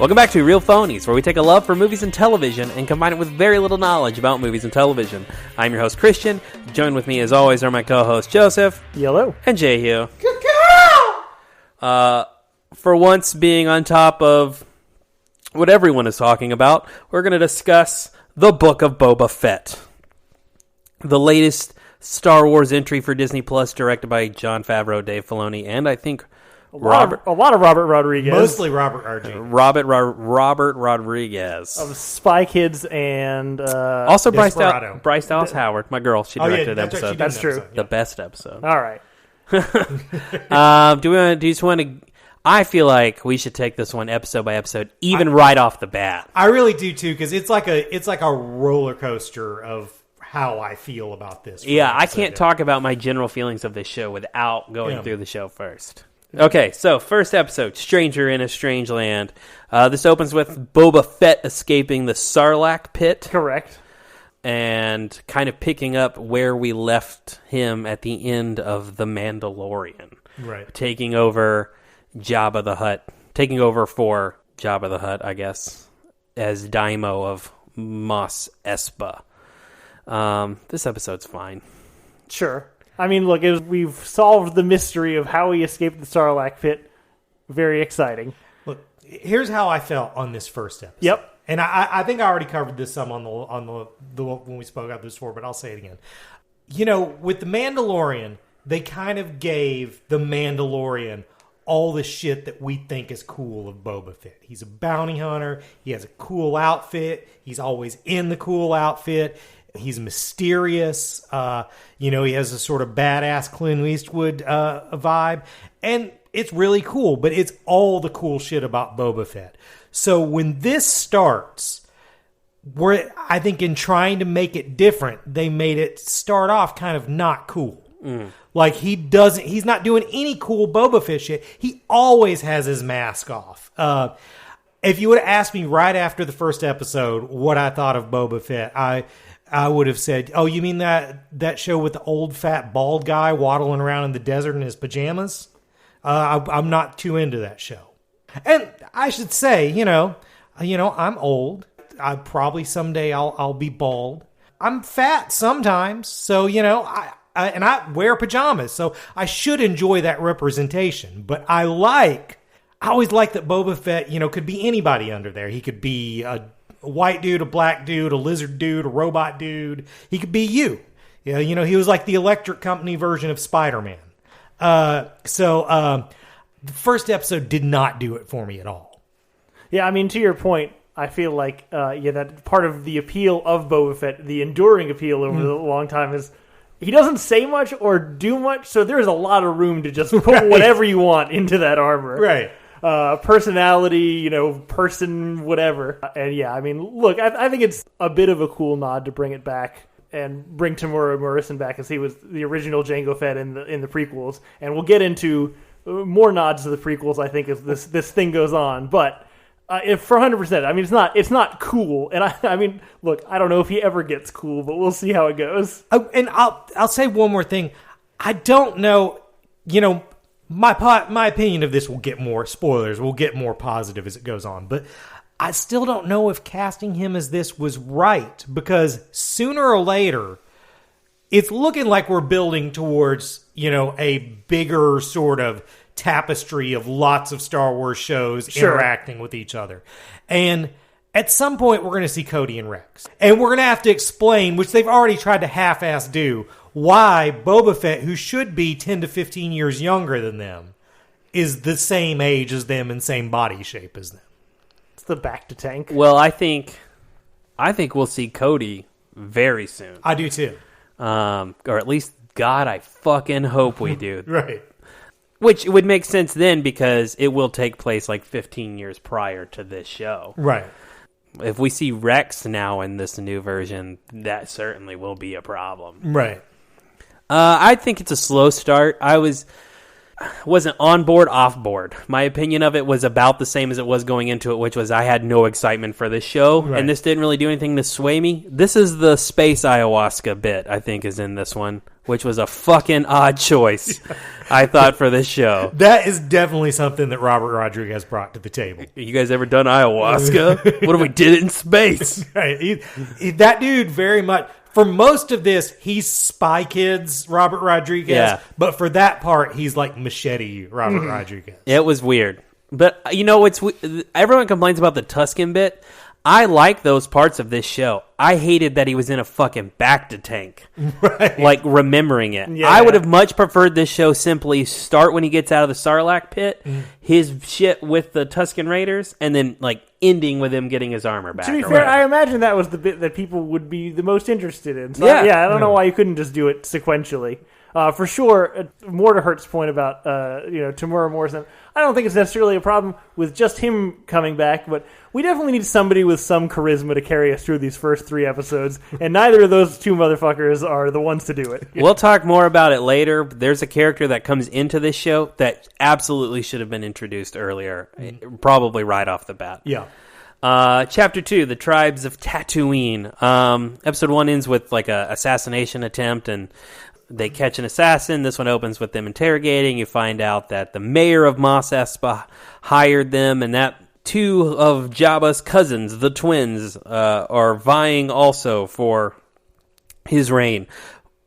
Welcome back to Real Phonies, where we take a love for movies and television and combine it with very little knowledge about movies and television. I'm your host, Christian. Joined with me, as always, are my co-hosts, Joseph. Yellow. And Jehu. For once being on top of what everyone is talking about, we're going to discuss the Book of Boba Fett. The latest Star Wars entry for Disney Plus, directed by Jon Favreau, Dave Filoni, and I think a lot of Robert Rodriguez. Mostly Robert Robert Rodriguez. Of Spy Kids and... also Bryce Dallas Howard, my girl. She directed an episode. That's true. Episode, the best episode. All right. I feel like we should take this one episode by episode, right off the bat. I really do too, because it's like a roller coaster of how I feel about this. Yeah, I can't talk about my general feelings of this show without going through the show first. Okay, so first episode, Stranger in a Strange Land. This opens with Boba Fett escaping the Sarlacc pit. Correct. And kind of picking up where we left him at the end of The Mandalorian. Right. Taking over for Jabba the Hutt, I guess, as Daimo of Mos Espa. This episode's fine. Sure. I mean, look, we've solved the mystery of how he escaped the Sarlacc pit. Very exciting. Look, here's how I felt on this first episode. Yep. And I think I already covered this some on the when we spoke about this before, but I'll say it again. You know, with The Mandalorian, they kind of gave The Mandalorian all the shit that we think is cool of Boba Fett. He's a bounty hunter. He has a cool outfit. He's always in the cool outfit. He's mysterious. He has a sort of badass Clint Eastwood vibe. And it's really cool, but it's all the cool shit about Boba Fett. So when this starts, I think in trying to make it different, they made it start off kind of not cool. Like he's not doing any cool Boba Fett shit. He always has his mask off. If you would have asked me right after the first episode what I thought of Boba Fett, I would have said, oh, you mean that show with the old fat bald guy waddling around in the desert in his pajamas? I'm not too into that show. And I should say, I'm old. I probably someday I'll be bald. I'm fat sometimes, so I wear pajamas, so I should enjoy that representation. But I always like that Boba Fett, could be anybody under there. He could be a white dude, a black dude, a lizard dude, a robot dude. He could be you. He was like the Electric Company version of Spider-Man. The first episode did not do it for me at all. Yeah, I mean, to your point, I feel like that part of the appeal of Boba Fett, the enduring appeal over the long time, is he doesn't say much or do much, so there's a lot of room to just put whatever you want into that armor. Right. Personality, person, whatever. And yeah, I mean, look, I think it's a bit of a cool nod to bring it back and bring Temuera Morrison back, as he was the original Jango Fett in the prequels. And we'll get into more nods to the prequels, I think, as this thing goes on. But for 100%, I mean, it's not cool. And I mean, look, I don't know if he ever gets cool, but we'll see how it goes. And I'll say one more thing. I don't know, my opinion of this will get more spoilers. Will get more positive as it goes on. But I still don't know if casting him as this was right, because sooner or later, it's looking like we're building towards, a bigger sort of tapestry of lots of Star Wars shows interacting with each other. And at some point, we're going to see Cody and Rex. And we're going to have to explain, which they've already tried to half-ass do, why Boba Fett, who should be 10 to 15 years younger than them, is the same age as them and same body shape as them. It's the back to tank. Well, I think we'll see Cody very soon. I do too. Or at least, God, I fucking hope we do. Right. Which would make sense then, because it will take place like 15 years prior to this show. Right. If we see Rex now in this new version, that certainly will be a problem. Right. I think it's a slow start. wasn't on board, off board. My opinion of it was about the same as it was going into it, which was I had no excitement for this show, and this didn't really do anything to sway me. This is the space ayahuasca bit, I think, is in this one, which was a fucking odd choice, I thought, for this show. That is definitely something that Robert Rodriguez brought to the table. You guys ever done ayahuasca? What if we did it in space? Right. That dude very much... For most of this, he's Spy Kids Robert Rodriguez, but for that part, he's like Machete Robert Rodriguez. It was weird. But, everyone complains about the Tusken bit. I like those parts of this show. I hated that he was in a fucking Bacta tank. Right. Like, remembering it. Yeah. I would have much preferred this show simply start when he gets out of the Sarlacc pit, his shit with the Tusken Raiders, and then, like, ending with him getting his armor back. To be fair, I imagine that was the bit that people would be the most interested in. So, I don't know why you couldn't just do it sequentially. For sure, more to Hurt's point about Tamura Morrison, I don't think it's necessarily a problem with just him coming back, but we definitely need somebody with some charisma to carry us through these first 3 episodes, and neither of those 2 motherfuckers are the ones to do it. We'll talk more about it later. There's a character that comes into this show that absolutely should have been introduced earlier, probably right off the bat. Yeah. Chapter 2, The Tribes of Tatooine. Episode 1 ends with like a assassination attempt, and they catch an assassin. This one opens with them interrogating. You find out that the mayor of Mos Espa hired them, and that 2 of Jabba's cousins, the twins, are vying also for his reign.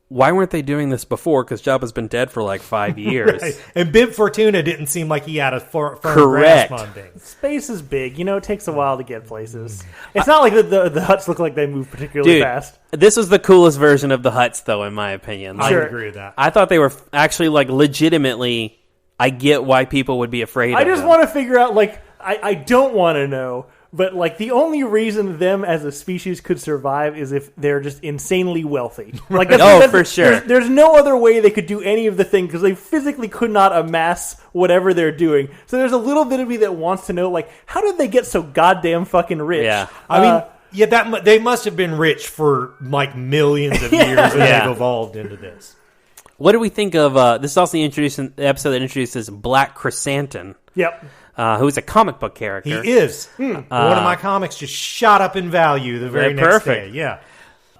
Why weren't they doing this before? Because Jabba's been dead for like 5 years. Right. And Bib Fortuna didn't seem like he had a firm Correct. grasp on things. Space is big. It takes a while to get places. It's not like the huts look like they move particularly fast. This was the coolest version of the huts, though, in my opinion. I agree with that. I thought they were actually, like, legitimately... I get why people would be afraid of them. I just want to figure out, like... I don't want to know... But, like, the only reason them as a species could survive is if they're just insanely wealthy. Like, for sure. There's no other way they could do any of the thing because they physically could not amass whatever they're doing. So there's a little bit of me that wants to know, like, how did they get so goddamn fucking rich? Yeah. I mean, they must have been rich for, like, millions of years and they've evolved into this. What do we think of... this is also the episode that introduces Black Chrysanthemum. Yep. Who's a comic book character. He is. One of my comics just shot up in value the very next day. Yeah.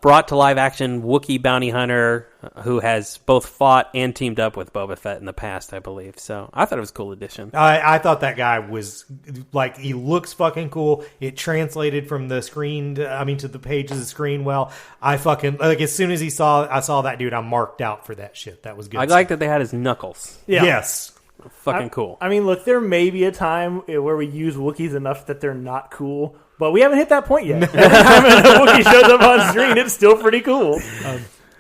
Brought to live action Wookiee bounty hunter who has both fought and teamed up with Boba Fett in the past, I believe. So I thought it was a cool addition. I thought that guy was, like, he looks fucking cool. It translated from the screen, to the pages of the screen well. I fucking, like, as soon as I saw that dude, I marked out for that shit. That was good. I like that they had his knuckles. Yeah. Yes. Fucking cool. I mean, look, there may be a time where we use Wookiees enough that they're not cool, but we haven't hit that point yet. Every time a Wookiee shows up on screen, it's still pretty cool.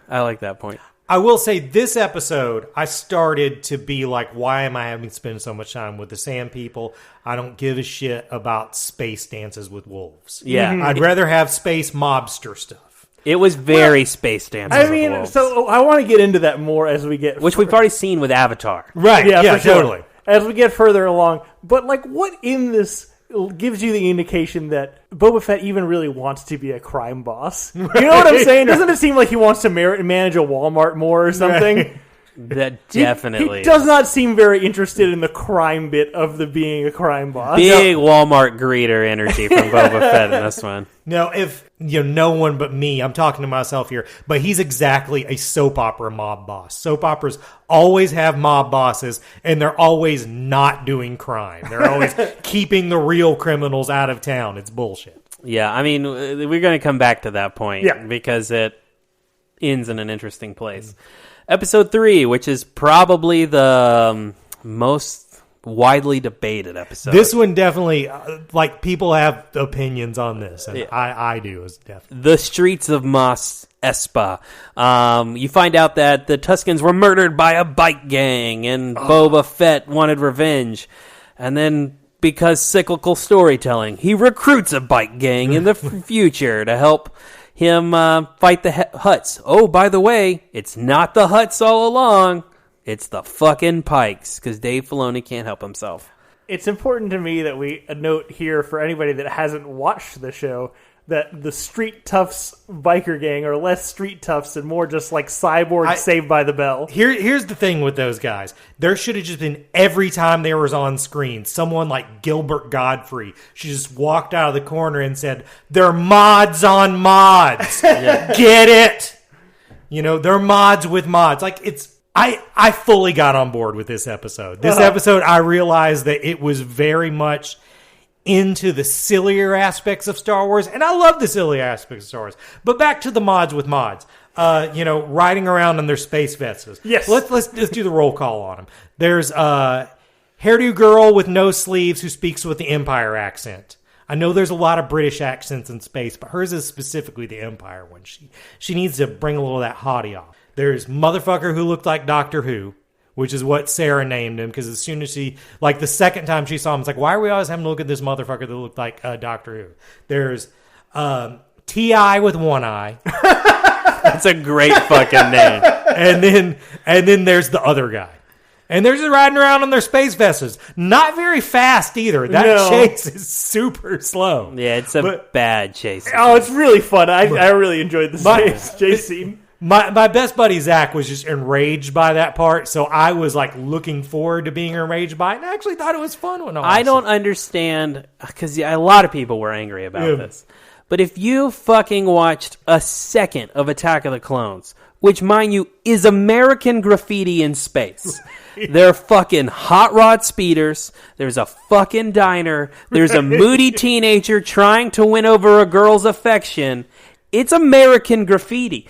I like that point. I will say this episode, I started to be like, why am I having to spend so much time with the Sand People? I don't give a shit about space dances with wolves. Yeah. I'd rather have space mobster stuff. It was very Space Dances. I mean, so I want to get into that more as we get... Which we've already seen with Avatar. Right, yeah, for sure. totally. As we get further along. But, like, what in this gives you the indication that Boba Fett even really wants to be a crime boss? You know what I'm saying? Doesn't it seem like he wants to manage a Walmart more or something? Right. That definitely he does not seem very interested in the crime bit of the being a crime boss. Big Walmart greeter energy from Boba Fett in this one. No, if no one but me, I'm talking to myself here, but he's exactly a soap opera mob boss. Soap operas always have mob bosses, and they're always not doing crime. They're always keeping the real criminals out of town. It's bullshit. Yeah, I mean, we're going to come back to that point because it ends in an interesting place. Episode 3, which is probably the most widely debated episode. This one definitely, like, people have opinions on this, and I do, is definitely. The streets of Mos Espa. You find out that the Tuskens were murdered by a bike gang, and Boba Fett wanted revenge. And then, because cyclical storytelling, he recruits a bike gang in the future to help him fight the Hutts. Oh, by the way, it's not the Hutts all along. It's the fucking Pikes, because Dave Filoni can't help himself. It's important to me that we note here for anybody that hasn't watched the show that the Street Toughs biker gang are less Street Toughs and more just like cyborg Saved by the Bell. Here's the thing with those guys. There should have just been, every time they was on screen, someone like Gilbert Godfrey. She just walked out of the corner and said, "They're mods on mods." Get it? You know, they're mods with mods. Like, it's... I fully got on board with this episode. This episode, I realized that it was very much into the sillier aspects of Star Wars, and I love the silly aspects of Star Wars. But back to the mods with mods. Riding around in their space vestas. Yes. Let's do the roll call on them. There's hairdo girl with no sleeves who speaks with the Empire accent. I know there's a lot of British accents in space, but hers is specifically the Empire one. She needs to bring a little of that haughty off. There's motherfucker who looked like Doctor Who, which is what Sarah named him, because as soon as she, like the second time she saw him, it's like, why are we always having to look at this motherfucker that looked like Doctor Who? There's T.I. with one eye. That's a great fucking name. and then there's the other guy. And they're just riding around on their space vestas. Not very fast either. That chase is super slow. Yeah, it's a bad chase. Oh, it's really fun. I really enjoyed the chase scene. My best buddy Zach was just enraged by that part, so I was like looking forward to being enraged by it, and I actually thought it was fun when I don't understand, because a lot of people were angry about this. But if you fucking watched a second of Attack of the Clones, which, mind you, is American graffiti in space. They're fucking hot rod speeders. There's a fucking diner. There's a moody teenager trying to win over a girl's affection. It's American graffiti.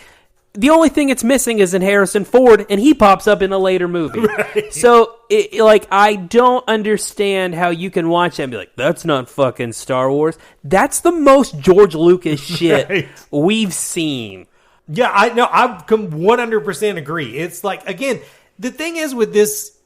The only thing it's missing is in Harrison Ford, and he pops up in a later movie. Right. So, I don't understand how you can watch that and be like, that's not fucking Star Wars. That's the most George Lucas shit we've seen. Yeah, I know. I 100% agree. It's like, again, the thing is with this,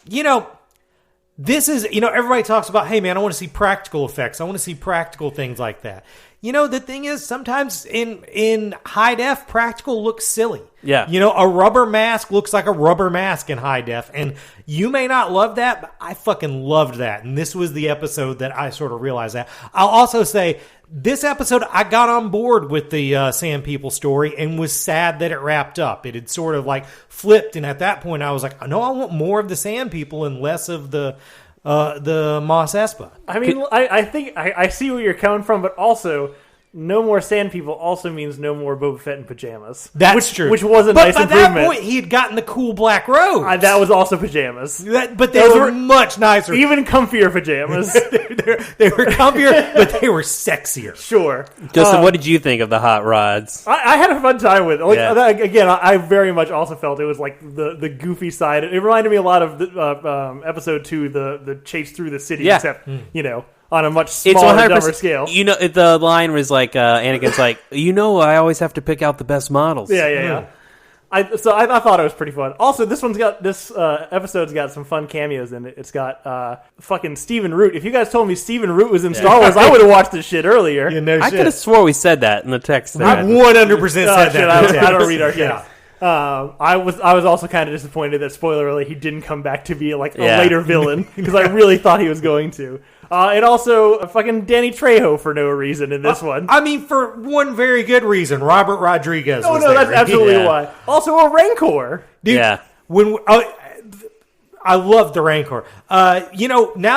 this is, everybody talks about, hey, man, I want to see practical effects. I want to see practical things like that. The thing is, sometimes in high def, practical looks silly. Yeah. A rubber mask looks like a rubber mask in high def. And you may not love that, but I fucking loved that. And this was the episode that I sort of realized that. I'll also say, this episode, I got on board with the Sand People story and was sad that it wrapped up. It had sort of like flipped. And at that point, I was like, no, I want more of the Sand People and less of the Mos Espa. I mean, I think I see where you're coming from, but also, no more Sand People also means no more Boba Fett in pajamas. That's true. Which was a nice improvement. But by that point, he had gotten the cool black robes. That was also pajamas. But they were much nicer. Even comfier pajamas. they were comfier, but they were sexier. Sure. Justin, what did you think of the hot rods? I had a fun time with it. Again, I very much also felt it was like the goofy side. It reminded me a lot of episode 2, the chase through the city, except, on a much smaller, dumber scale. The line was like, Anakin's like, I always have to pick out the best models. Yeah. I thought it was pretty fun. Also, this episode's got some fun cameos in it. It's got fucking Stephen Root. If you guys told me Stephen Root was in Star Wars, I would have watched this shit earlier. I could have swore we said that in the text. I 100% said that. I don't read our text. I was also kind of disappointed that, spoiler alert, he didn't come back to be like a later villain, because I really thought he was going to. And also fucking Danny Trejo for no reason in this one. I mean, for one very good reason. Robert Rodriguez was there. That's absolutely why. Also a Rancor. Dude, I love the Rancor. Now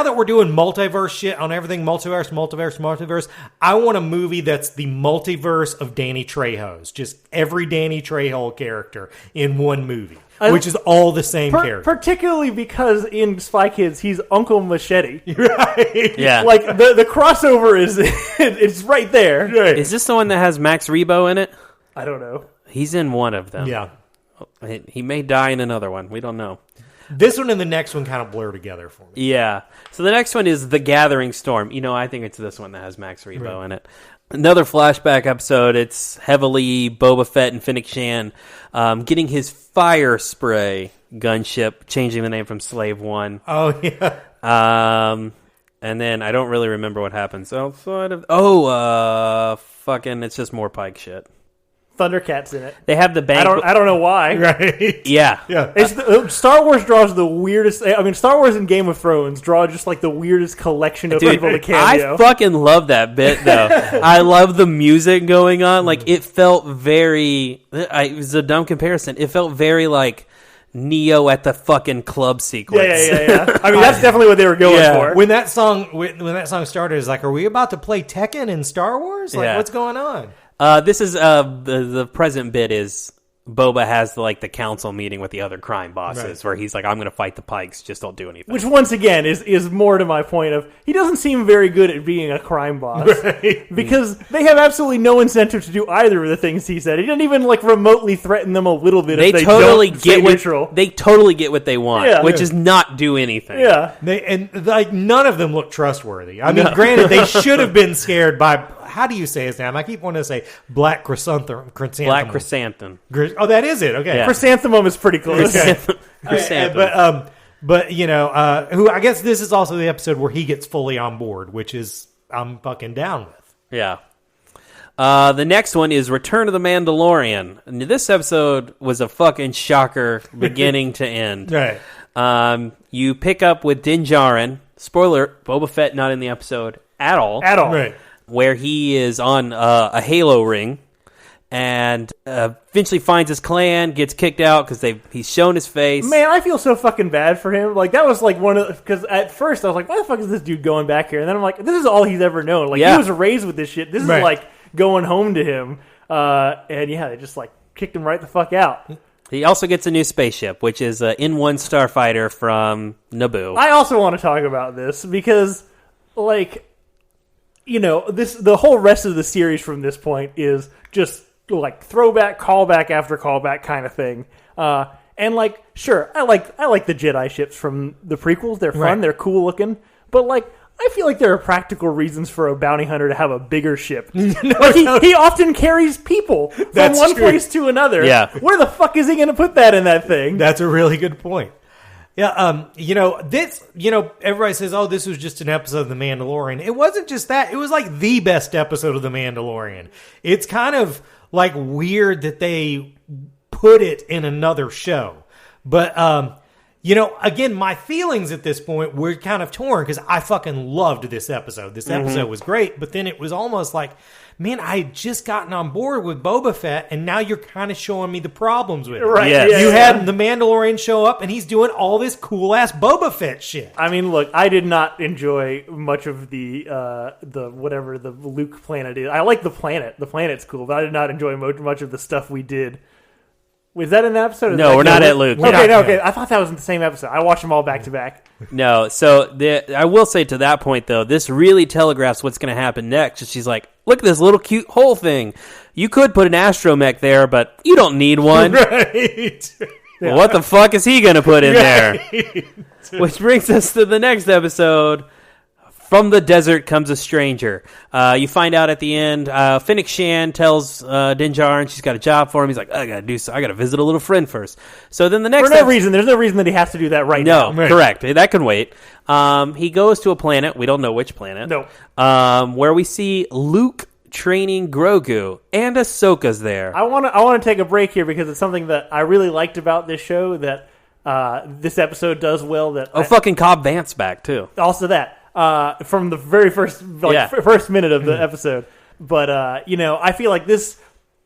that we're doing multiverse shit on everything, multiverse, I want a movie that's the multiverse of Danny Trejo's. Just every Danny Trejo character in one movie, which is all the same character. Particularly because in Spy Kids, he's Uncle Machete. Right? Yeah. Like, the crossover is it's right there. Right. Is this the one that has Max Rebo in it? I don't know. He's in one of them. Yeah. He may die in another one. We don't know. This one and the next one kind of blur together for me. Yeah. So the next one is The Gathering Storm. I think it's this one that has Max Rebo in it. Another flashback episode. It's heavily Boba Fett and Fennec Shan getting his fire spray gunship, changing the name from Slave One. Oh, yeah. And then I don't really remember what happens outside of... fucking, it's just more Pike shit. Thundercats in it. They have the banquet. I don't know why. Right? Yeah. Star Wars draws the weirdest. I mean, Star Wars and Game of Thrones draw just like the weirdest collection of people to cameo. I fucking love that bit though. I love the music going on. Like it felt very. It was a dumb comparison. It felt very like Neo at the fucking club sequence. Yeah. I mean, that's definitely what they were going for. When that song started, it's like, are we about to play Tekken in Star Wars? Like, what's going on? This is the present bit is Boba has the council meeting with the other crime bosses where he's like, I'm going to fight the Pikes, just don't do anything. Which once again is more to my point of he doesn't seem very good at being a crime boss because they have absolutely no incentive to do either of the things he said. He didn't even remotely threaten them a little bit. They totally get they totally get what they want, which is not do anything. Yeah, none of them look trustworthy. I mean, granted, they should have been scared by. How do you say his name? I keep wanting to say Black Chrysanthemum. Black Chrysanthemum. Oh, that is it. Okay. Yeah. Chrysanthemum is pretty close. Chrysanthemum. But who I guess this is also the episode where he gets fully on board, which is I'm fucking down with. Yeah. The next one is Return of the Mandalorian. And this episode was a fucking shocker beginning to end. Right. You pick up with Din Djarin. Spoiler, Boba Fett not in the episode at all. Right. Where he is on a Halo ring and eventually finds his clan, gets kicked out because he's shown his face. Man, I feel so fucking bad for him. That was one of because at first I was like, why the fuck is this dude going back here? And then I'm like, this is all he's ever known. He was raised with this shit. This is going home to him. And they just kicked him right the fuck out. He also gets a new spaceship, which is an N1 starfighter from Naboo. I also want to talk about this because the whole rest of the series from this point is just throwback, callback after callback kind of thing. And sure, I like the Jedi ships from the prequels. They're fun, they're cool looking, but I feel like there are practical reasons for a bounty hunter to have a bigger ship. He often carries people from one place to another. Yeah. Where the fuck is he going to put that in that thing? That's a really good point. Yeah, everybody says, oh, this was just an episode of The Mandalorian. It wasn't just that. It was the best episode of The Mandalorian. It's kind of weird that they put it in another show. But, again, my feelings at this point were kind of torn because I fucking loved this episode. This episode was great, but then it was almost like, man, I had just gotten on board with Boba Fett, and now you're kind of showing me the problems with it. Right. Yes. Yeah, you had the Mandalorian show up, and he's doing all this cool-ass Boba Fett shit. I mean, look, I did not enjoy much of the whatever the Luke planet is. I like the planet. The planet's cool, but I did not enjoy much of the stuff we did. Was that in the episode? No, we're not at Luke. Okay. I thought that was in the same episode. I watched them all back to back. No, so I will say to that point, though, this really telegraphs what's going to happen next. She's like, look at this little cute hole thing. You could put an astromech there, but you don't need one. Right. Well, what the fuck is he going to put in there? Which brings us to the next episode. From the desert comes a stranger. You find out at the end, Fennec Shan tells Din Djarin she's got a job for him. He's like, I gotta visit a little friend first. So then the next reason, there's no reason that he has to do that now. No, correct. That can wait. He goes to a planet. We don't know which planet. No. Where we see Luke training Grogu and Ahsoka's there. I want to take a break here because it's something that I really liked about this show that this episode does well. Fucking Cobb Vanth's back too. Also that. From the very first first minute of the episode. But I feel like this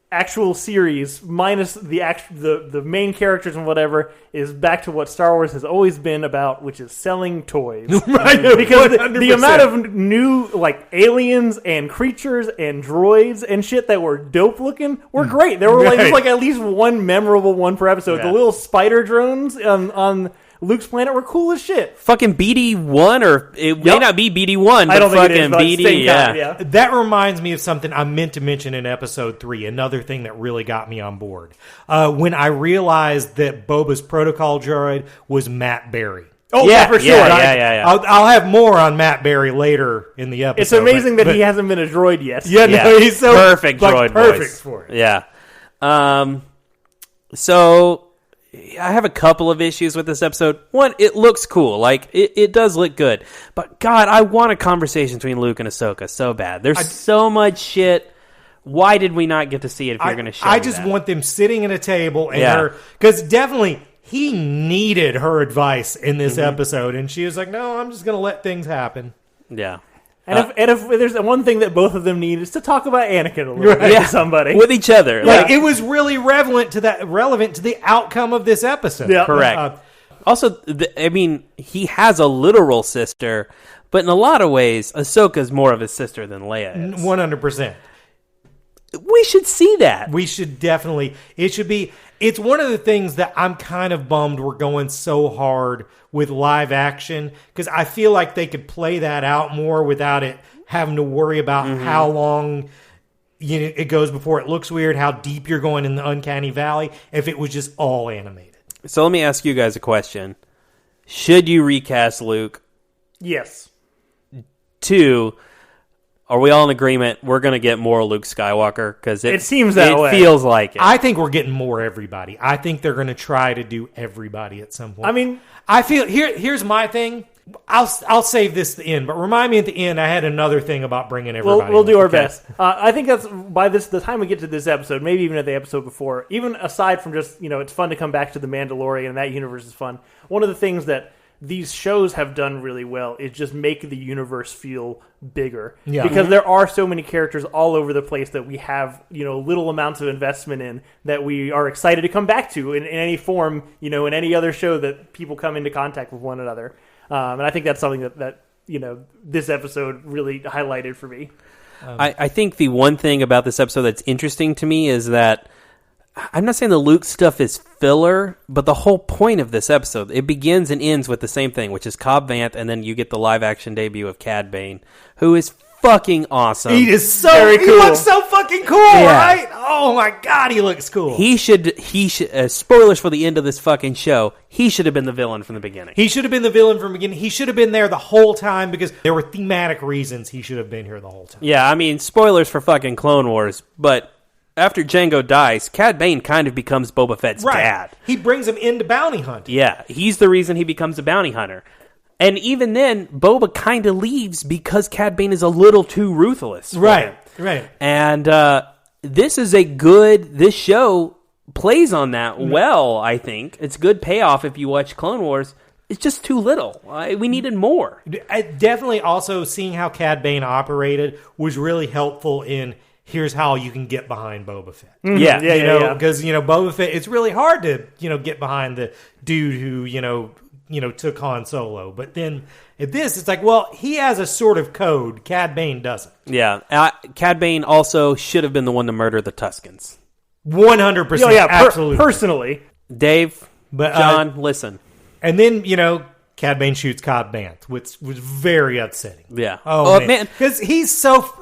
actual series, minus the main characters and whatever, is back to what Star Wars has always been about, which is selling toys. Right, because the amount of new aliens and creatures and droids and shit that were dope looking were great. There were there's at least one memorable one per episode. The little spider drones on Luke's planet were cool as shit. Fucking BD-1, or it may not be BD-1, but I don't think fucking it is, but BD, yeah. That reminds me of something I meant to mention in episode 3, another thing that really got me on board. When I realized that Boba's protocol droid was Matt Berry. Oh, yeah, for sure. Yeah. I'll have more on Matt Berry later in the episode. It's amazing that he hasn't been a droid yet. Yeah, no, he's so perfect droid perfect voice. For it. Yeah. So I have a couple of issues with this episode. One, it looks cool. It does look good. But, God, I want a conversation between Luke and Ahsoka so bad. There's so much shit Why did we not get to see it if you're going to show I me just that? want them sitting at a table and Yeah. her, because definitely he needed her advice in this episode, and she was like, "No, I'm just going to let things happen." Yeah. And if there's one thing that both of them need is to talk about Anakin a little bit Yeah. to somebody. With each other. Like it was really relevant to the outcome of this episode. Yeah. Correct. Also, he has a literal sister, but in a lot of ways, Ahsoka's more of his sister than Leia is. 100%. We should see that. We should definitely. It should be. It's one of the things that I'm kind of bummed we're going so hard with live action, because I feel like they could play that out more without it having to worry about how long it goes before it looks weird, how deep you're going in the uncanny valley, if it was just all animated. So let me ask you guys a question. Should you recast Luke? Yes. 2, are we all in agreement we're going to get more Luke Skywalker? Because It seems that way. It feels like it. I think we're getting more everybody. I think they're going to try to do everybody at some point. I mean, I feel here's my thing. I'll save this to the end, but remind me at the end. I had another thing about bringing everybody. we'll do our Okay. best. I think that's by the time we get to this episode, maybe even at the episode before, even aside from just, it's fun to come back to the Mandalorian and that universe is fun. One of the things that these shows have done really well is just make the universe feel bigger. Yeah. Because there are so many characters all over the place that we have, little amounts of investment in that we are excited to come back to in any form, in any other show that people come into contact with one another. And I think that's something that this episode really highlighted for me. I think the one thing about this episode that's interesting to me is that I'm not saying the Luke stuff is filler, but the whole point of this episode, it begins and ends with the same thing, which is Cobb Vanth, and then you get the live-action debut of Cad Bane, who is fucking awesome. He is so Very He cool. looks so fucking cool, right? Oh my god, he looks cool. He should. Spoilers for the end of this fucking show. He should have been the villain from the beginning. He should have been the villain from the beginning. He should have been there the whole time because there were thematic reasons he should have been here the whole time. Yeah, I mean, spoilers for fucking Clone Wars, but after Jango dies, Cad Bane kind of becomes Boba Fett's dad. He brings him into bounty hunting. Yeah, he's the reason he becomes a bounty hunter. And even then, Boba kind of leaves because Cad Bane is a little too ruthless. Right. And this show plays on that well, I think. It's good payoff if you watch Clone Wars. It's just too little. We needed more. I definitely also seeing how Cad Bane operated was really helpful in here's how you can get behind Boba Fett. Yeah. Because, Boba Fett, it's really hard to, get behind the dude who, took Han Solo. But then at this, it's like, well, he has a sort of code. Cad Bane doesn't. Yeah. Cad Bane also should have been the one to murder the Tuskens. 100%. Oh, yeah, absolutely. Personally. Dave, But, John, listen. And then, Cad Bane shoots Cobb Vanth, which was very upsetting. Yeah. Oh, man. Because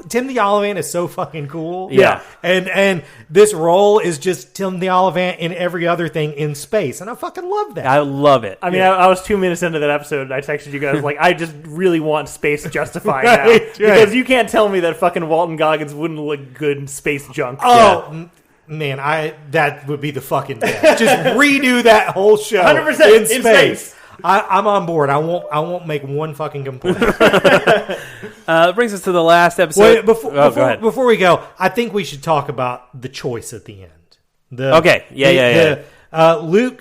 Timothy Olyphant is so fucking cool. Yeah. And this role is just Timothy Olyphant in every other thing in space. And I fucking love that. I love it. I mean, I was 2 minutes into that episode, and I texted you guys, I just really want space justified now. Right. Because you can't tell me that fucking Walton Goggins wouldn't look good in space junk. Oh, man, that would be the fucking best. Just redo that whole show 100% in space. I'm on board. I won't make one fucking complaint. Brings us to the last episode. Wait, before we go, I think we should talk about the choice at the end. Luke,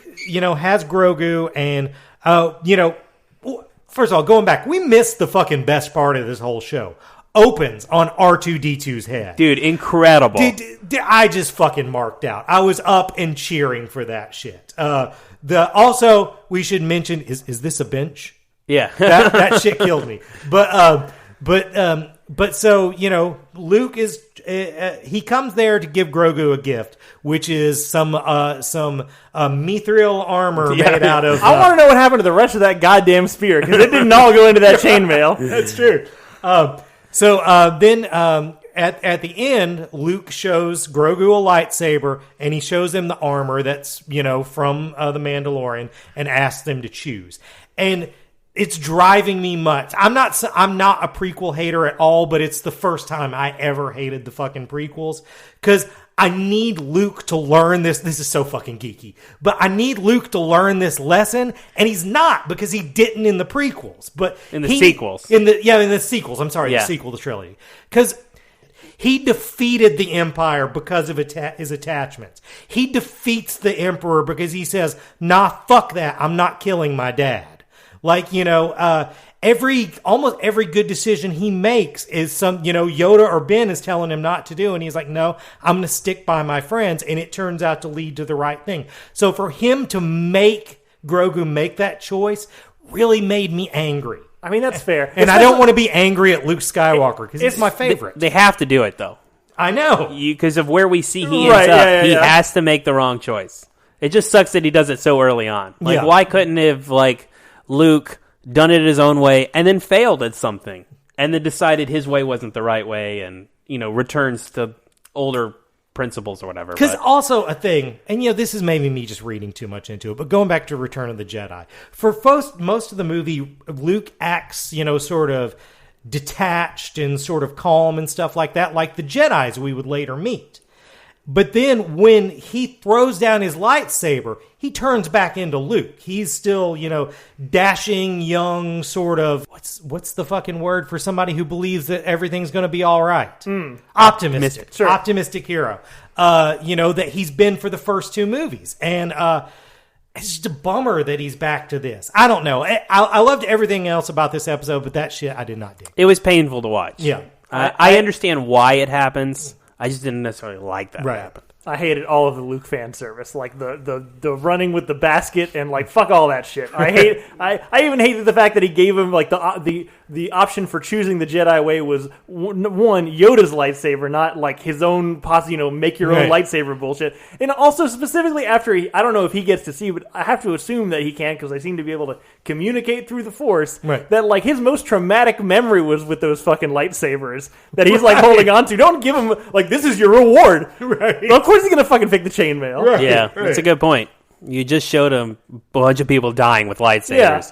has Grogu, and first of all, going back, we missed the fucking best part of this whole show. Opens on R2-D2's head. Dude, incredible. I just fucking marked out. I was up and cheering for that shit. Also, we should mention, is this a bench? Yeah. that shit killed me. But so, Luke is, he comes there to give Grogu a gift, which is some mithril armor made out of... I want to know what happened to the rest of that goddamn spear, because it didn't all go into that chainmail. That's true. Then at the end, Luke shows Grogu a lightsaber, and he shows him the armor that's, from the Mandalorian, and asks them to choose. And it's driving me nuts. I'm not a prequel hater at all, but it's the first time I ever hated the fucking prequels, because I need Luke to learn this. This is so fucking geeky, but I need Luke to learn this lesson, and he's not, because he didn't in the prequels, but in the sequels. In the sequels. I'm sorry, Yeah. the sequel, the trilogy, because He defeated the Empire because of his attachments. He defeats the Emperor because he says, nah, fuck that. I'm not killing my dad. Like, almost every good decision he makes is Yoda or Ben is telling him not to do. And he's like, no, I'm going to stick by my friends. And it turns out to lead to the right thing. So for him to make Grogu make that choice really made me angry. I mean, that's fair. And I don't want to be angry at Luke Skywalker because he's my favorite. They have to do it, though. I know. Because of where we see he ends up. He has to make the wrong choice. It just sucks that he does it so early on. Like, why couldn't have, Luke done it his own way and then failed at something and then decided his way wasn't the right way and, returns to older principles or whatever. Because also a thing, and this is maybe me just reading too much into it, but going back to Return of the Jedi, for most of the movie, Luke acts, sort of detached and sort of calm and stuff like that, like the Jedis we would later meet. But then when he throws down his lightsaber, he turns back into Luke. He's still, dashing, young, sort of, what's the fucking word for somebody who believes that everything's going to be all right? Optimistic. Sure. Optimistic hero. That he's been for the first two movies. And it's just a bummer that he's back to this. I don't know. I loved everything else about this episode, but that shit I did not dig. It was painful to watch. Yeah. I understand why it happens. I just didn't necessarily like that happen. I hated all of the Luke fan service, like the running with the basket and fuck all that shit. I even hated the fact that he gave him the option for choosing the Jedi way was one Yoda's lightsaber, not his own make your own lightsaber bullshit. And also specifically after I don't know if he gets to see, but I have to assume that he can because I seem to be able to communicate through the Force. Right. That his most traumatic memory was with those fucking lightsabers that he's holding on to. Don't give him this is your reward. Right. Of course he's gonna fucking fake the chainmail. Right. Yeah, that's a good point. You just showed him a bunch of people dying with lightsabers. Yeah.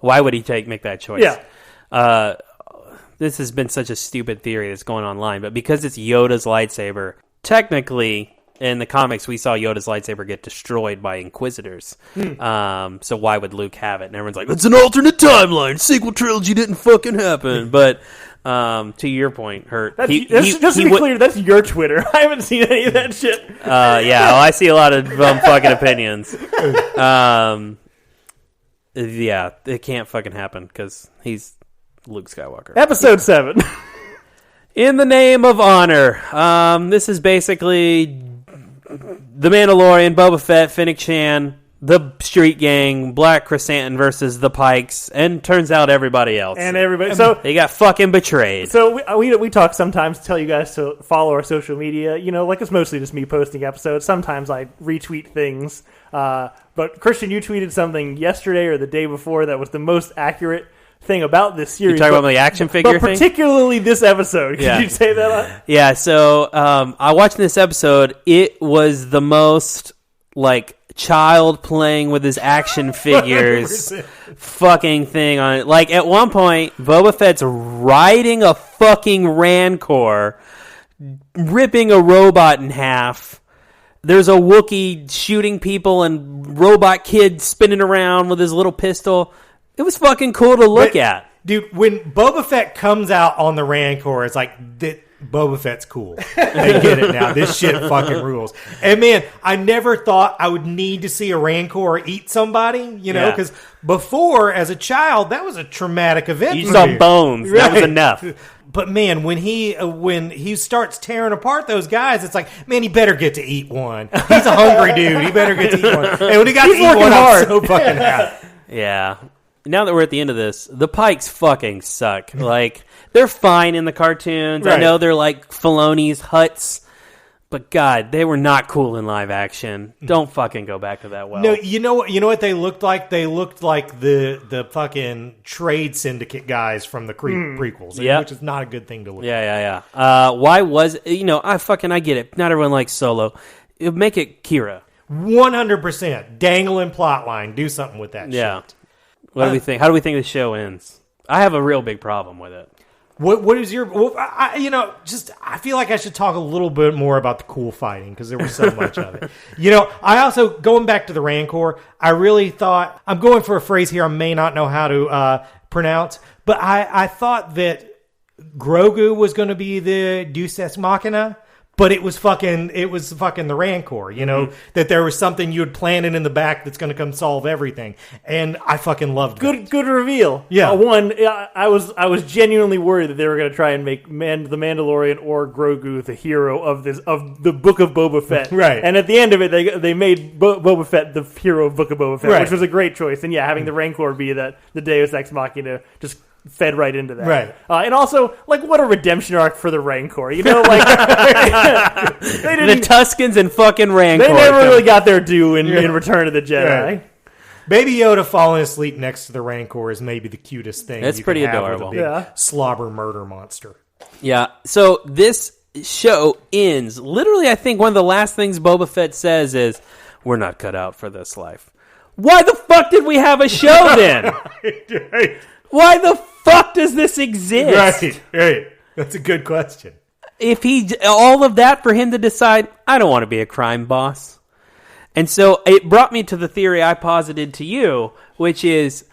Why would he make that choice? Yeah. This has been such a stupid theory that's going online, but because it's Yoda's lightsaber, technically in the comics we saw Yoda's lightsaber get destroyed by Inquisitors. So why would Luke have it? And everyone's like, "It's an alternate timeline. Sequel trilogy didn't fucking happen." But to your point, Hurt. Just to be clear, that's your Twitter. I haven't seen any of that shit. I see a lot of fucking opinions. Yeah, it can't fucking happen because he's Luke Skywalker. Episode 7. In the Name of Honor. This is basically The Mandalorian, Boba Fett, Fennec Shan, the Street Gang, Black Chrysanthemum versus the Pikes, and turns out everybody else. And everybody. So they got fucking betrayed. So we talk sometimes to tell you guys to follow our social media. It's mostly just me posting episodes. Sometimes I retweet things. But Christian, you tweeted something yesterday or the day before that was the most accurate thing about this series. You talking about the action figure thing? Particularly this episode. Could you say that? Yeah, so I watched this episode. It was the most, child playing with his action figures fucking thing on it. At one point, Boba Fett's riding a fucking Rancor, ripping a robot in half. There's a Wookiee shooting people and robot kid spinning around with his little pistol. It was fucking cool to look at. Dude, when Boba Fett comes out on the Rancor, it's Boba Fett's cool. I get it now. This shit fucking rules. And man, I never thought I would need to see a Rancor eat somebody, because before, as a child, that was a traumatic event. You saw bones. Right. That was enough. But man, when he starts tearing apart those guys, it's man, he better get to eat one. He's a hungry dude. He better get to eat one. And when he got to eat one, I'm so fucking happy. Yeah. Now that we're at the end of this, the Pikes fucking suck. They're fine in the cartoons. Right. I know they're Filoni's Hutts, but God, they were not cool in live action. Don't fucking go back to that well. No, you know what they looked like? They looked like the fucking trade syndicate guys from the prequels, which is not a good thing to look at. Yeah. Why was I get it. Not everyone likes Solo. Make it Kira. 100% dangling plotline. Do something with that shit. What do we think? How do we think the show ends? I have a real big problem with it. What is your? Well, I feel like I should talk a little bit more about the cool fighting because there was so much of it. I also going back to the Rancor. I really thought I'm going for a phrase here I may not know how to pronounce, but I thought that Grogu was going to be the Deus Ex Machina, but it was fucking the Rancor, you know, that there was something you had planted in the back that's going to come solve everything. And I fucking loved it. Good reveal. Yeah. I was genuinely worried that they were going to try and make the Mandalorian or Grogu the hero of the Book of Boba Fett. Right. And at the end of it, they made Boba Fett the hero of Book of Boba Fett, right. which was a great choice. And yeah, having the Rancor be the Deus Ex Machina just fed right into that. Right. And also, like, what a redemption arc for the Rancor. You know, like, The Tuskens and fucking Rancor. they never really got their due in Return of the Jedi. Right. Baby Yoda falling asleep next to the Rancor is maybe the cutest thing. That's you pretty can have adorable. with a big slobber murder monster. Yeah. So this show ends. Literally, I think one of the last things Boba Fett says is, "We're not cut out for this life." Why the fuck did we have a show then? Right. Why the fuck does this exist? Right. That's a good question. If all of that for him to decide, I don't want to be a crime boss. And so it brought me to the theory I posited to you, which is,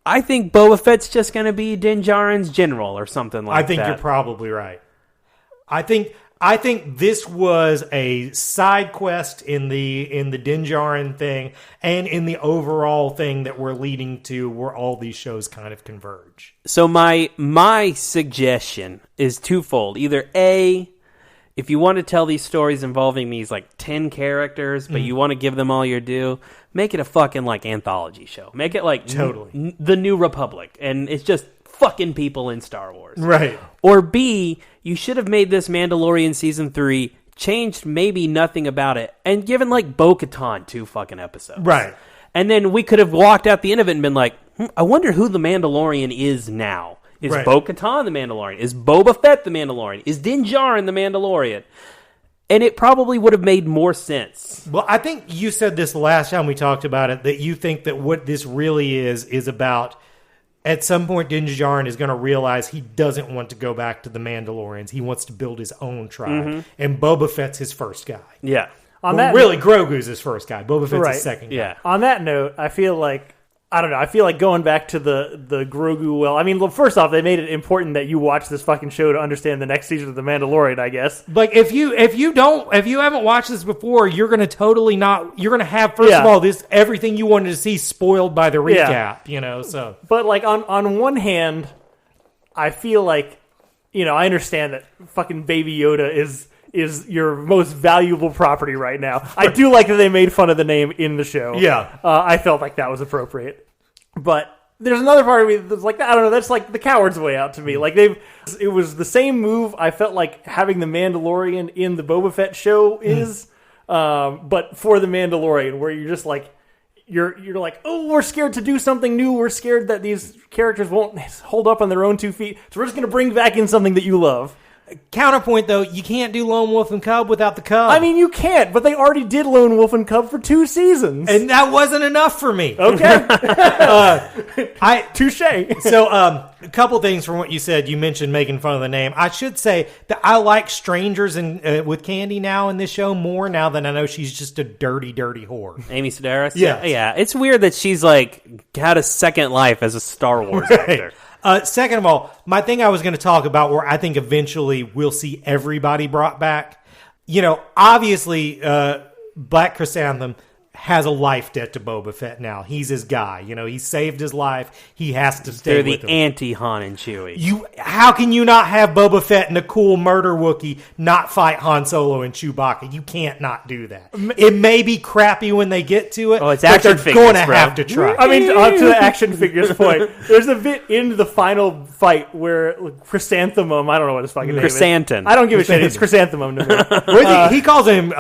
I think Boba Fett's just going to be Din Djarin's general or something like that. I think you're probably right. I think this was a side quest in the Din Djarin thing and in the overall thing that we're leading to where all these shows kind of converge. So my suggestion is twofold. Either A, if you want to tell these stories involving these like 10 characters, but you want to give them all your due, make it a fucking like anthology show. Make it like totally the New Republic, and it's just fucking people in Star Wars. Right. Or B, you should have made this Mandalorian Season 3, changed maybe nothing about it, and given like Bo-Katan 2 fucking episodes. Right. And then we could have walked out the end of it and been like, I wonder who the Mandalorian is now. Is right. Bo-Katan the Mandalorian? Is Boba Fett the Mandalorian? Is Din Djarin the Mandalorian? And it probably would have made more sense. Well, I think you said this the last time we talked about it, that you think that what this really is about, at some point Din Djarin is going to realize he doesn't want to go back to the Mandalorians. He wants to build his own tribe. And Boba Fett's his first guy. Yeah. Grogu's his first guy. Boba Fett's his second guy. Yeah. On that note, I feel like going back to the Grogu well. I mean, well, first off, they made it important that you watch this fucking show to understand the next season of The Mandalorian, I guess. Like if you haven't watched this before, you're gonna have first of all everything you wanted to see spoiled by the recap, you know. So, but like on one hand, I feel like, you know, I understand that fucking Baby Yoda is your most valuable property right now. I do like that they made fun of the name in the show. Yeah. I felt like that was appropriate. But there's another part of me that's like, I don't know, that's like the coward's way out to me. Like it was the same move I felt like having the Mandalorian in the Boba Fett show is, but for the Mandalorian, where you're just like, you're like, oh, we're scared to do something new. We're scared that these characters won't hold up on their own 2 feet. So we're just going to bring back in something that you love. Counterpoint, though, you can't do Lone Wolf and Cub without the Cub. I mean, you can't, but they already did Lone Wolf and Cub for 2 seasons. And that wasn't enough for me. Okay. Touche. So, a couple things from what you said. You mentioned making fun of the name. I should say that I like strangers with Candy now in this show more now than I know she's just a dirty, dirty whore. Amy Sedaris? Yes. Yeah. It's weird that she's like had a second life as a Star Wars actor. Second of all, my thing I was going to talk about where I think eventually we'll see everybody brought back. You know, obviously, Black Chrysanthemum has a life debt to Boba Fett now. He's his guy. You know, he saved his life. He has to stay They're with the him. anti-Han and Chewie. How can you not have Boba Fett and a cool murder Wookiee not fight Han Solo and Chewbacca? You can't not do that. It may be crappy when they get to it, it's but action they're figures, going to bro. have to try. I mean, to the action figures point, there's a bit in the final fight where Chrysanthemum, I don't know what his fucking name is. Chrysanthemum. I don't give a shit. It's Chrysanthemum to me. He calls him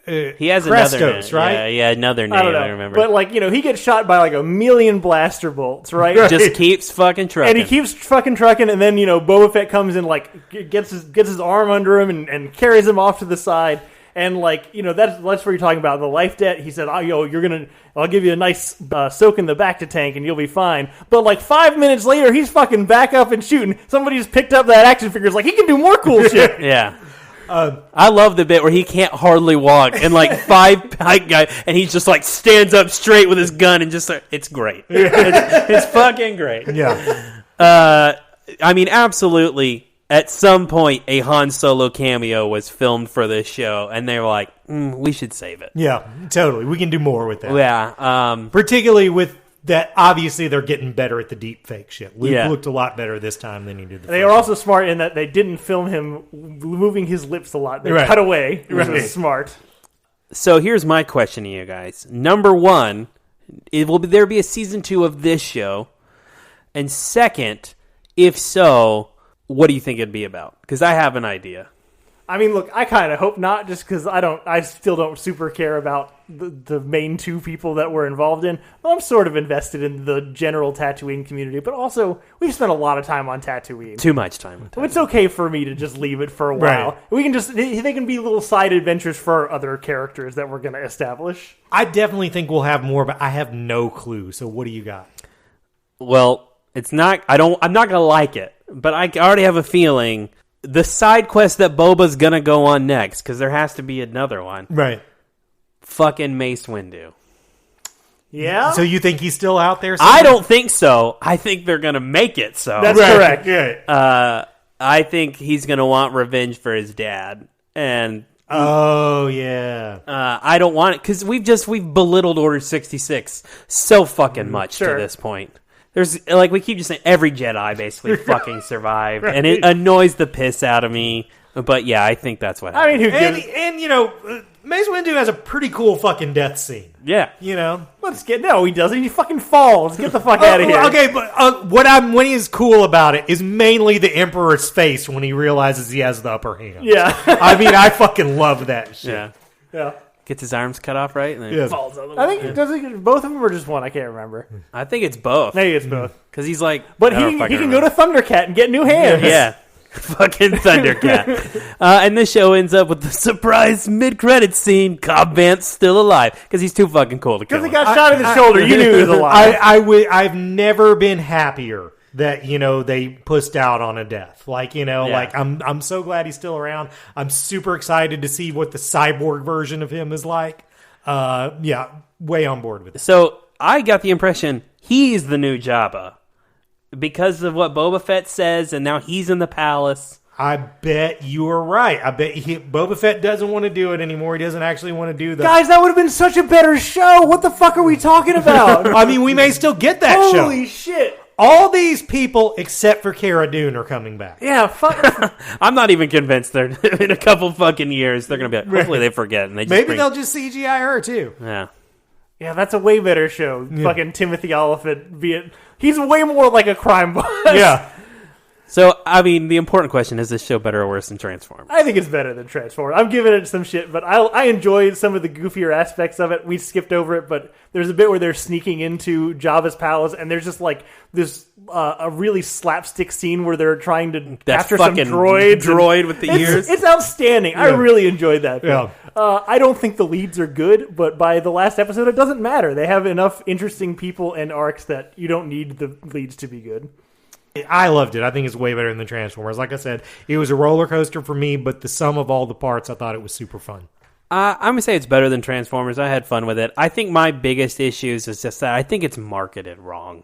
He has Crestos, another name, right? Yeah, another name. I don't know. I remember. But like, you know, he gets shot by like a million blaster bolts, right? Just keeps fucking trucking. And he keeps fucking trucking, and then, you know, Boba Fett comes in, like, gets his arm under him and carries him off to the side. And, like, you know, that's what you're talking about, the life debt. He said, I'll give you a nice soak in the Bacta tank and you'll be fine. But, like, 5 minutes later, he's fucking back up and shooting. Somebody just picked up that action figure. It's like, he can do more cool shit. Yeah. I love the bit where he can't hardly walk, and like 5 height guy, and he just like stands up straight with his gun, and just it's great. It's fucking great. Yeah. I mean, absolutely. At some point, a Han Solo cameo was filmed for this show, and they were like, we should save it. Yeah, totally. We can do more with that. Yeah. Particularly with that, obviously, they're getting better at the deep fake shit. Luke looked a lot better this time than he did the They first are also smart in that they didn't film him moving his lips a lot. They cut away, which was smart. So here's my question to you guys. Number one, there be a season 2 of this show? And second, if so, what do you think it'd be about? Because I have an idea. I mean, look, I kind of hope not, just because I still don't super care about the main 2 people that we're involved in. Well, I'm sort of invested in the general Tatooine community, but also we've spent a lot of time on Tatooine. Too much time on Tatooine. It's okay for me to just leave it for a while. Right. We can they can be little side adventures for other characters that we're going to establish. I definitely think we'll have more, but I have no clue. So what do you got? Well, it's not. I'm not gonna like it, but I already have a feeling the side quest that Boba's gonna go on next, because there has to be another one. Right. Fucking Mace Windu. Yeah. So you think he's still out there? I don't think so. I think they're gonna make it so. That's correct. Yeah. I think he's gonna want revenge for his dad, and oh yeah. I don't want it because we've belittled Order 66 so fucking much to this point. There's, like, we keep just saying every Jedi basically fucking survived, and it annoys the piss out of me. But yeah, I think that's what happened. I mean, who gives... and you know, Mace Windu has a pretty cool fucking death scene. Yeah, You know. No, he doesn't. He fucking falls. Get the fuck out of here. Okay, but what is cool about it is mainly the Emperor's face when he realizes he has the upper hand. Yeah. I mean, I fucking love that shit. Yeah. gets his arms cut off, right? And then falls out of the I think does it both of them or just one? I can't remember. I think it's both. Maybe it's both. Because he's like... But he can go to Thundercat and get new hands. Yeah. Fucking Thundercat. And this show ends up with the surprise mid-credit scene. Cobb Vanth's still alive. Because he's too fucking cool to kill Because him. he got shot in the shoulder. You knew he was alive. I've never been happier that, you know, they pushed out on a death. Like, you know, like I'm so glad he's still around. I'm super excited to see what the cyborg version of him is like. Yeah, way on board with it. So I got the impression he's the new Jabba. Because of what Boba Fett says, and now he's in the palace. I bet you are right. I bet Boba Fett doesn't want to do it anymore. He doesn't actually want to do that. Guys, that would have been such a better show. What the fuck are we talking about? I mean, we may still get that show. Holy shit. All these people, except for Cara Dune, are coming back. Yeah, fuck. I'm not even convinced they're in a couple fucking years. They're going to be like, hopefully they forget. And they just Maybe they'll just CGI her, too. Yeah. Yeah, that's a way better show. Yeah. Fucking Timothy Olyphant. He's way more like a crime boss. Yeah. So, I mean, the important question is this show better or worse than Transformers? I think it's better than Transformers. I'm giving it some shit, but I enjoyed some of the goofier aspects of it. We skipped over it, but there's a bit where they're sneaking into Jabba's palace, and there's just like this a really slapstick scene where they're trying to capture some droid with the ears. It's outstanding. Yeah. I really enjoyed that. Yeah. I don't think the leads are good, but by the last episode, it doesn't matter. They have enough interesting people and arcs that you don't need the leads to be good. I loved it. I think it's way better than Transformers. Like I said, it was a roller coaster for me, but the sum of all the parts, I thought it was super fun. I'm going to say it's better than Transformers. I had fun with it. I think my biggest issues is just that I think it's marketed wrong.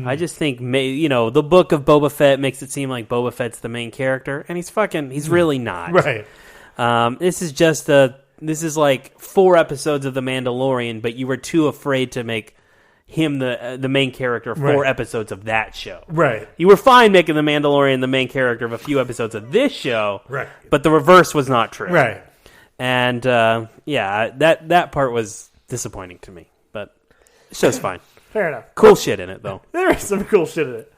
I just think, you know, the Book of Boba Fett makes it seem like Boba Fett's the main character, and he's really not. Right. This is like 4 episodes of The Mandalorian, but you were too afraid to make him the main character of 4 episodes of that show. Right. You were fine making The Mandalorian the main character of a few episodes of this show. Right. But the reverse was not true. Right. And that part was disappointing to me. But the show's fine. Fair enough. Cool shit in it, though. There is some cool shit in it.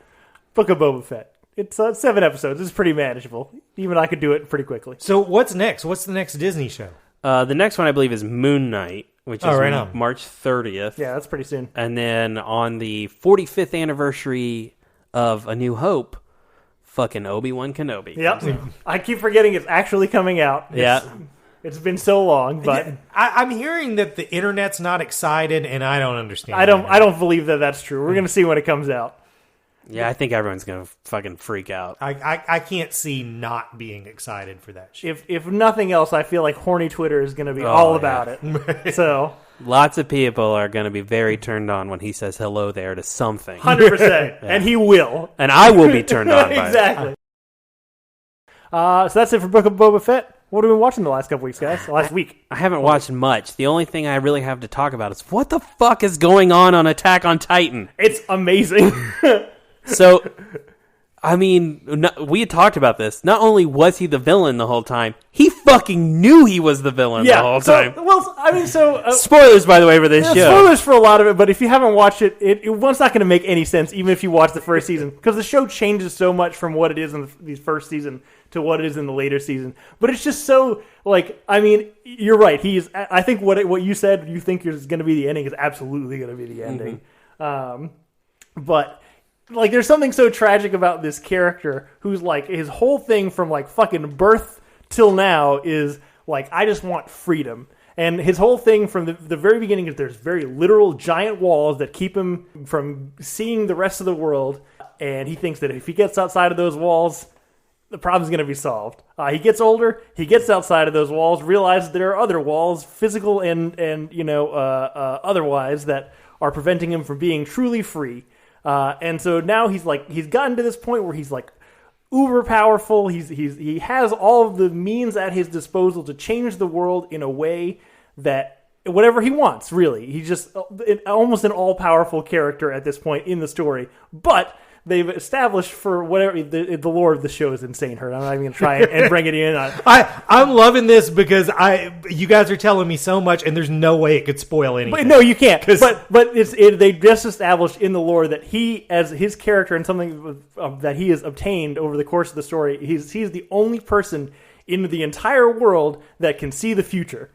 Book of Boba Fett. It's 7 episodes. It's pretty manageable. Even I could do it pretty quickly. So what's next? What's the next Disney show? The next one, I believe, is Moon Knight, which is March 30th. Yeah, that's pretty soon. And then on the 45th anniversary of A New Hope, fucking Obi-Wan Kenobi. Yep. I keep forgetting it's actually coming out. It's been so long, but I'm hearing that the internet's not excited, and I don't understand. I don't believe that that's true. We're going to see when it comes out. Yeah, I think everyone's going to fucking freak out. I can't see not being excited for that shit. If nothing else, I feel like horny Twitter is going to be all about it. So lots of people are going to be very turned on when he says hello there to something. 100%. And he will. And I will be turned on by exactly. So that's it for Book of Boba Fett. What have we been watching the last couple weeks, guys? Last week. I haven't watched much. The only thing I really have to talk about is what the fuck is going on Attack on Titan? It's amazing. So, I mean, we had talked about this. Not only was he the villain the whole time, he fucking knew he was the villain the whole time. Spoilers, by the way, for this show. Spoilers for a lot of it, but if you haven't watched it, it's not going to make any sense, even if you watch the first season, because the show changes so much from what it is in the first season to what it is in the later season. But it's just so, you're right. I think what you said you think is going to be the ending is absolutely going to be the ending. But there's something so tragic about this character who's his whole thing from fucking birth till now is I just want freedom. And his whole thing from the very beginning is there's very literal giant walls that keep him from seeing the rest of the world. And he thinks that if he gets outside of those walls, the problem's going to be solved. He gets older, he gets outside of those walls, realizes there are other walls, physical and otherwise, that are preventing him from being truly free. And so now he's gotten to this point where he's uber powerful. He has all of the means at his disposal to change the world in a way that whatever he wants, really. He's just almost an all-powerful character at this point in the story. But they've established for whatever the lore of the show is insane. I'm not even going to try and bring it in. I'm loving this because you guys are telling me so much, and there's no way it could spoil anything. But no, you can't. But they just established in the lore that he, as his character and something that he has obtained over the course of the story, he's the only person in the entire world that can see the future.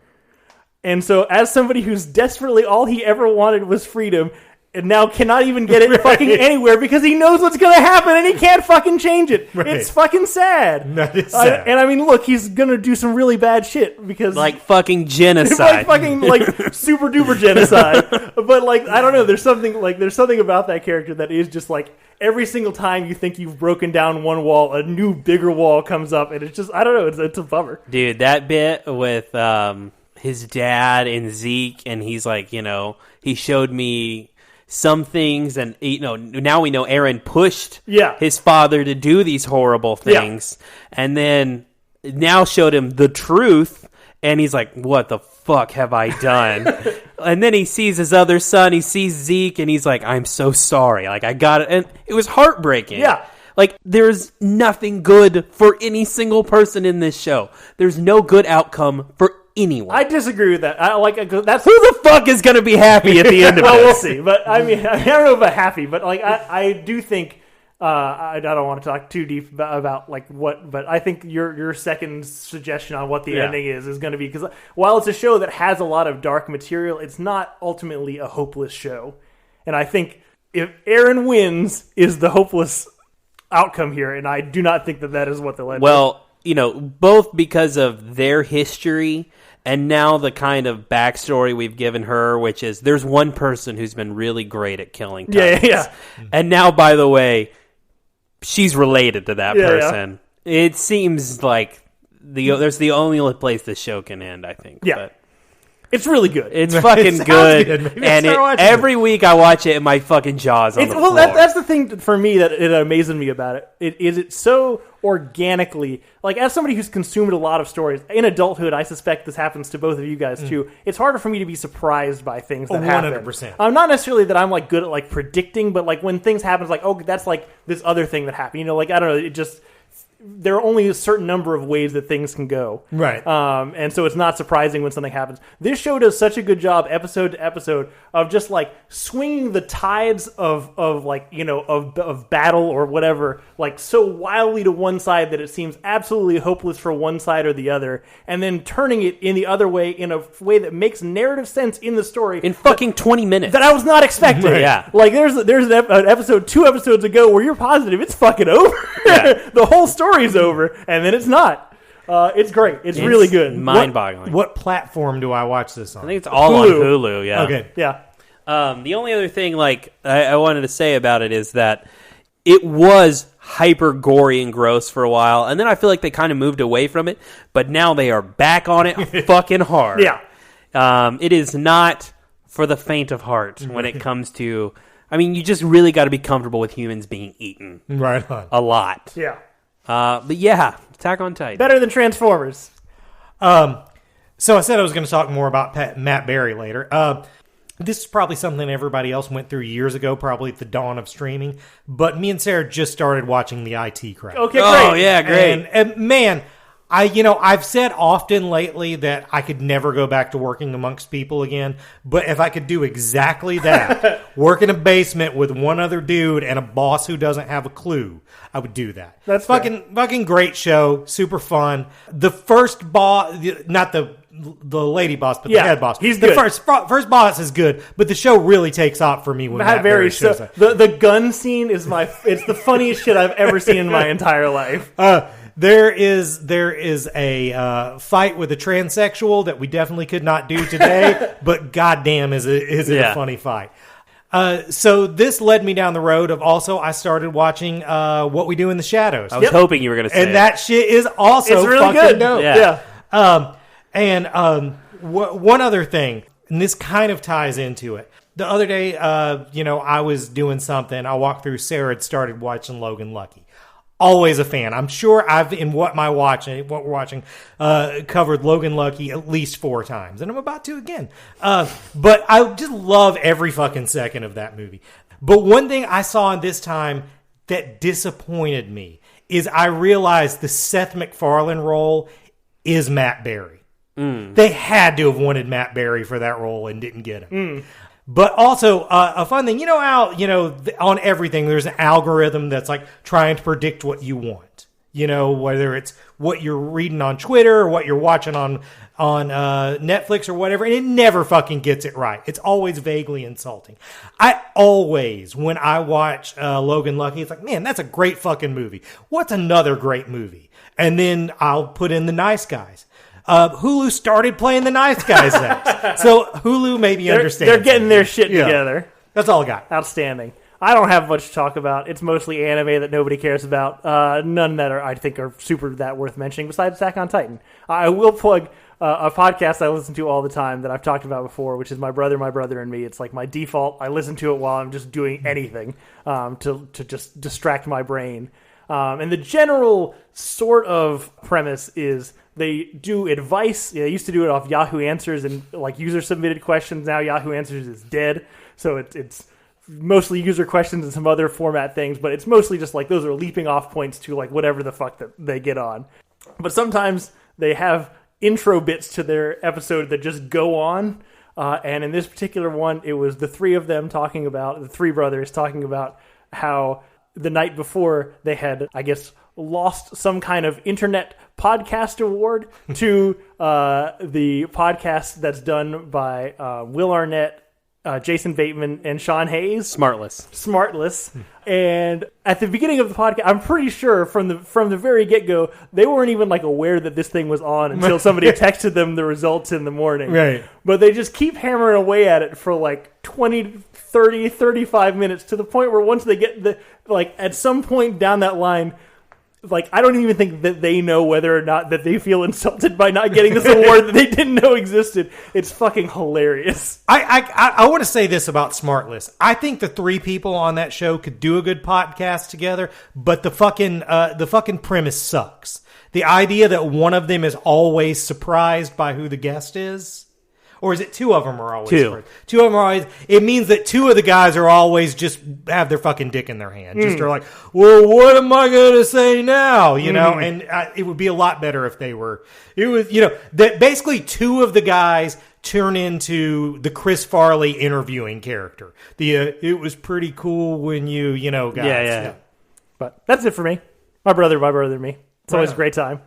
And so, as somebody who's desperately all he ever wanted was freedom, and now cannot even get it fucking anywhere because he knows what's going to happen and he can't fucking change it. Right. It's fucking sad. That is sad. And I mean, look, he's going to do some really bad shit because... fucking genocide. fucking, super duper genocide. But, I don't know, there's something about that character that is just, every single time you think you've broken down one wall, a new, bigger wall comes up, and it's just, I don't know, it's a bummer. Dude, that bit with his dad and Zeke, and he's he showed me some things, and now we know Aaron pushed his father to do these horrible things, and then now showed him the truth, and he's like, what the fuck have I done? And then he sees his other son, he sees Zeke, and he's like, I'm so sorry, I got it, and it was heartbreaking. There's nothing good for any single person in this show. There's no good outcome for anyone. I disagree with that. That's who the fuck is going to be happy at the end of well, this? We'll see. But I mean, I don't know about happy, but I do think I don't want to talk too deep about what, but I think your second suggestion on what the ending is going to be, because while it's a show that has a lot of dark material, it's not ultimately a hopeless show, and I think if Aaron wins is the hopeless outcome here, and I do not think that is what they'll end. Well, both because of their history. And now the kind of backstory we've given her, which is there's one person who's been really great at killing Titans. Yeah. And now, by the way, she's related to that person. Yeah. It seems like there's the only place the show can end, I think. Yeah. But it's really good. It's fucking good. And every week I watch it and my fucking jaw's on the floor. Well, that's the thing for me that it amazes me about it. It's so organically, as somebody who's consumed a lot of stories in adulthood, I suspect this happens to both of you guys too. It's harder for me to be surprised by things that happen. 100%. I'm not necessarily that I'm good at predicting, but when things happen, it's that's this other thing that happened. I don't know. It just, there are only a certain number of ways that things can go. Right. And so it's not surprising when something happens. This show does such a good job, episode to episode, of just swinging the tides of battle or whatever, so wildly to one side that it seems absolutely hopeless for one side or the other, and then turning it in the other way in a way that makes narrative sense in the story. In fucking 20 minutes. That I was not expecting. Right. Yeah. There's an episode 2 episodes ago where you're positive it's fucking over. Yeah. The whole story's over, and then it's not. It's great. It's really good. Mind-boggling. What platform do I watch this on? I think it's all on Hulu. Yeah. Okay. Yeah. The only other thing I wanted to say about it is that it was hyper gory and gross for a while, and then I feel like they kind of moved away from it, but now they are back on it fucking hard. Yeah. It is not for the faint of heart when it comes to... I mean, you just really got to be comfortable with humans being eaten. Right on. A lot. Yeah. But yeah, Attack on Titan. Better than Transformers. So I said I was going to talk more about Matt Berry later. This is probably something everybody else went through years ago, probably at the dawn of streaming. But me and Sarah just started watching the IT Crowd. Okay, great. Oh, yeah, great. And man, I've said often lately that I could never go back to working amongst people again. But if I could do exactly that, work in a basement with one other dude and a boss who doesn't have a clue, I would do that. That's fucking great show, super fun. The first boss, not the lady boss, but the head boss. He's the good. first boss is good, but the show really takes off for me when Matt Berry shows up. The gun scene is it's the funniest shit I've ever seen in my entire life. There is a fight with a transsexual that we definitely could not do today, but goddamn is it a funny fight. So this led me down the road of also I started watching What We Do in the Shadows. I was hoping you were going to say and that shit is also It's really fucking good. dope. Yeah. One other thing, and this kind of ties into it. The other day, I was doing something. I walked through. Sarah had started watching Logan Lucky. Always a fan. I'm sure I've in what we're watching, covered Logan Lucky at least 4 times, and I'm about to again. But I just love every fucking second of that movie. But one thing I saw in this time that disappointed me is I realized the Seth MacFarlane role is Matt Berry. They had to have wanted Matt Berry for that role and didn't get him. But also, a fun thing, how, on everything, there's an algorithm that's like trying to predict what you want. Whether it's what you're reading on Twitter or what you're watching on Netflix or whatever, and it never fucking gets it right. It's always vaguely insulting. I always, when I watch Logan Lucky, it's like, man, that's a great fucking movie. What's another great movie? And then I'll put in The Nice Guys. Hulu started playing The Nice Guys next. So Hulu maybe understands. They're getting their shit together. That's all I got. Outstanding. I don't have much to talk about. It's mostly anime that nobody cares about. None that I think are super that worth mentioning besides Attack on Titan. I will plug a podcast I listen to all the time that I've talked about before, which is My Brother and Me. It's like my default. I listen to it while I'm just doing anything to just distract my brain. And the general sort of premise is they do advice. They used to do it off Yahoo Answers and like user submitted questions. Now Yahoo Answers is dead. So it's mostly user questions and some other format things, but it's mostly just like those are leaping off points to like whatever the fuck that they get on. But sometimes they have intro bits to their episode that just go on. And in this particular one, it was the three brothers talking about how the night before they had, I guess, lost some kind of internet podcast award to the podcast that's done by Will Arnett, Jason Bateman, and Sean Hayes. Smartless. And at the beginning of the podcast, I'm pretty sure from the very get-go, they weren't even like aware that this thing was on until somebody texted them the results in the morning. Right. But they just keep hammering away at it for like 20, 30, 35 minutes to the point where once they get at some point down that line, like, I don't even think that they know whether or not that they feel insulted by not getting this award that they didn't know existed. It's fucking hilarious. I want to say this about Smartless. I think the 3 people on that show could do a good podcast together, but the fucking premise sucks. The idea that one of them is always surprised by who the guest is. Or is it 2 of them are always? 2. 2 of them are always. It means that 2 of the guys are always just have their fucking dick in their hand. Just are like, well, what am I going to say now? And it would be a lot better if they were. It was, that basically 2 of the guys turn into the Chris Farley interviewing character. It was pretty cool when guys. Yeah. But that's it for me. My brother and me. It's always a great time.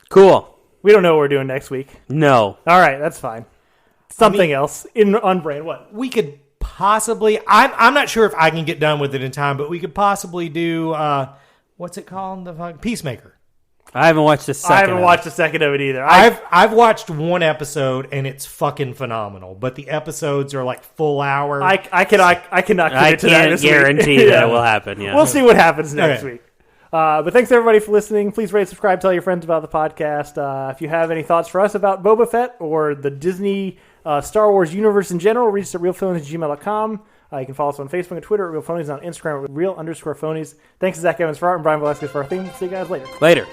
Cool. We don't know what we're doing next week. No. All right, that's fine. Something else on brand. What we could possibly? I'm not sure if I can get done with it in time, but we could possibly do what's it called? The Peacemaker. I haven't watched a second. I haven't watched a second of it either. I've watched one episode and it's fucking phenomenal. But the episodes are like full hour. I cannot commit to that can't this guarantee week. that it will happen. Yeah. We'll see what happens next Okay. week. But thanks everybody for listening. Please rate, subscribe, tell your friends about the podcast. If you have any thoughts for us about Boba Fett or the Disney Star Wars universe in general, reach us at realphonies@gmail.com. You can follow us on Facebook and Twitter at realphonies, and on Instagram at real_phonies. Thanks to Zach Evans for art and Brian Velasquez for our theme. See you guys later. Later.